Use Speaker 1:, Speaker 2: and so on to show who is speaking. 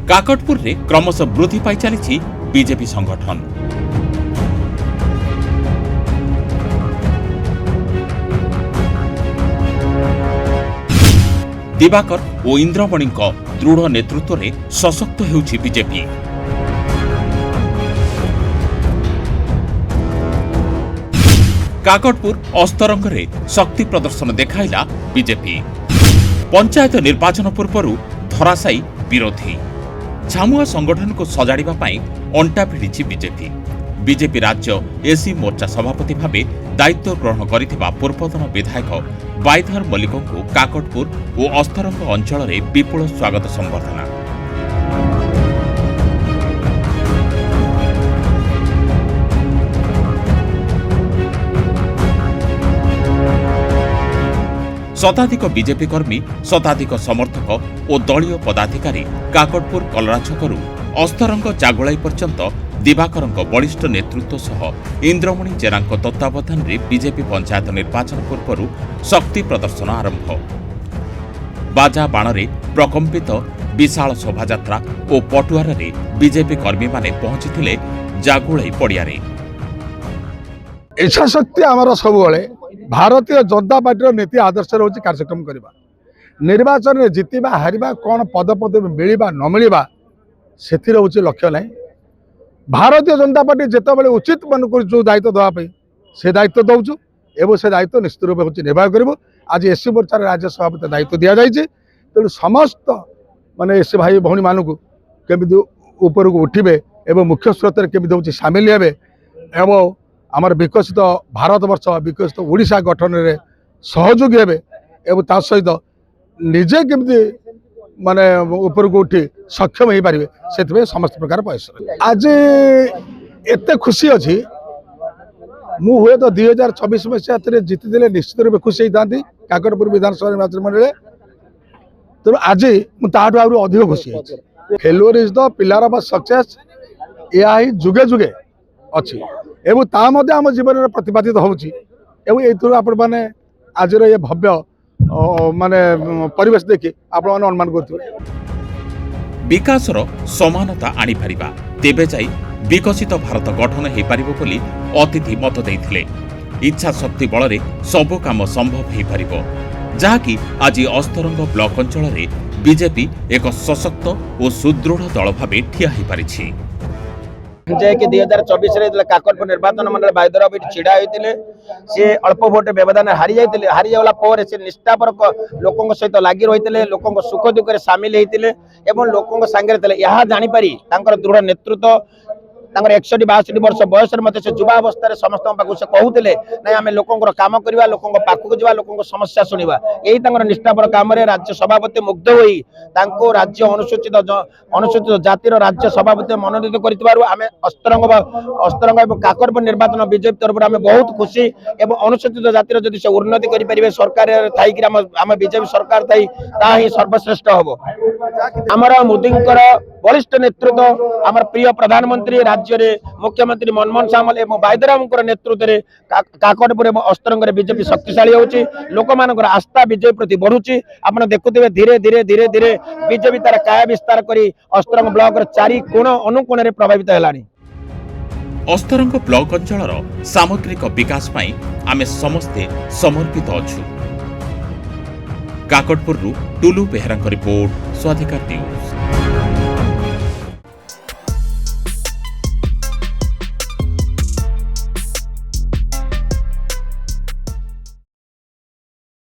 Speaker 1: काकटपुर रे क्रमशः वृद्धि पाई चली बीजेपी संगठन। दिवाकर और इंद्रमणि दृढ़ नेतृत्व में सशक्त होउछि बीजेपी। काकटपुर अस्तरंग रे शक्ति प्रदर्शन देखाइला बीजेपी। पंचायत निर्वाचन पूर्व धराशायी विरोधी छामुआ संगठन को सजाड़िबा पाई अंटा भिड़ी बीजेपी। बीजेपी राज्य एसी मोर्चा सभापति भावे दायित्व ग्रहण करिथिबा पूर्वतन विधायक बाईधर मल्लिक को काकटपुर और अस्तरंग अंचल में विपुल स्वागत संबर्धना। शताधिक बीजेपी कर्मी, शताधिक समर्थक और दलीय पदाधिकारी काकटपुर कलरा छकरू अस्तरंग जागुलाई पर्यंत दिवाकर बलिष्ठ नेतृत्व सह इंद्रमणि जेना तत्वावधान में बीजेपी पंचायत निर्वाचन पूर्व शक्ति प्रदर्शन आरंभ। बाजा बाण रे प्रकंपित विशाल शोभायात्रा और पटुआर रे बीजेपी कर्मी माने पहुंची जागुलाई पड़िया।
Speaker 2: इच्छा शक्ति आमर सब भारतीय जनता पार्टी नीति आदर्श रोचे कार्यक्रम करवा। निर्वाचन में जितवा हारिबा कौन पद पदवी मिलवा न मिलवा से लक्ष्य ना। भारतीय जनता पार्टी जितेबाला उचित मन कर जो दायित्व देवाई से दायित्व दौचु एवं से दायित्व निश्चित रूप हूँ निर्वाह करूँ। आज एससी मोर्चार राज्य सभापति दायित्व दि जाए तेणु समस्त माने एससी भाई भौणी मानू केमी ऊपर को उठे एवं मुख्य स्रोत केमी हूँ सामिल हे एवं आमर विकसित भारत वर्ष विकसित ओडिशा गठन में सहयोगी हे एवं ता सहित निजे केमती माने ऊपर को उठी सक्षम हो पारे से समस्त प्रकार प्रयास। आज एत खुशी अच्छी मु हुए तो 2024 मसीह जीति निश्चित रूप खुशी होता काकटपुर विधानसभा निर्वाचन मंडल। तेणु आज मुझे अधिक खुशी failure is the pillar of success या ही जुगे जुगे अच्छी एवं ता मध्य आम जीवन में प्रतिपादित होउछि एवं एथुर आपण माने आज ये भव्य माने परिवेश देखि आपण माने अनुमान करथि।
Speaker 1: विकासर समानता आनी पारिबा तेबे जाई विकसित भारत गठन हे पारिबो बोली अतिथि मत देइथिले। इच्छा शक्ति बल रे सब काम संभव हे पारिबो जाकी आज अस्तरंग ब्लॉक अंचल रे बीजेपी एक सशक्त और सुदृढ़ दल भाबे ठिया हे पारिछि।
Speaker 3: कि 2024 काकटपुर निर्वाचन मंडल बाईधर छिड़ा होते सी अल्प भोट व्यवधान हारी जाते हारी जाला पर से निष्ठापर लोकों सहित लगी रही लोकों सुख दुख सामिल होते लोकों सांगे यह जापरि दृढ़ नेतृत्व 61-62 वर्ष बयस मत से युवावस्था समस्त पाक से कहते ना आम लोकों काम करवा लोकों पाखक जा लोकों समस्या शुणा यही निष्ठापर काम राज्य सभापति मुग्ध होई राज्य अनुसूचित जातिर राज्य सभापति मनोनीत करें अस्तरंग और काकटपुर निर्वाचन बीजेपी तरफ आम बहुत खुशी एवं अनुसूचित जातिर जदि से उन्नति करें सरकार थी आम बीजेपी सरकार थी ही सर्वश्रेष्ठ हम। आमर मोदी वरिष्ठ नेतृत्व आमर प्रिय प्रधानमंत्री राज्य रे मुख्यमंत्री मनमोहन सामल एवं बाईधराम नेतृत्व में काकटपुर और अस्तरंग बीजेपी शक्तिशाली होची लोक मान आस्था बीजेपी प्रति बढ़ुची। आप देखुए धीरे धीरे धीरे धीरे बीजेपी तार काय विस्तार करी अस्तरंग ब्लॉक 4 कोण अनुकोण प्रभावित है।
Speaker 1: अस्तरंग ब्लॉक अंचल सामग्रिक विकास पाई आमे समस्ते समर्पित अछु। Kakatpur Tulu Behera report Swadhikar news.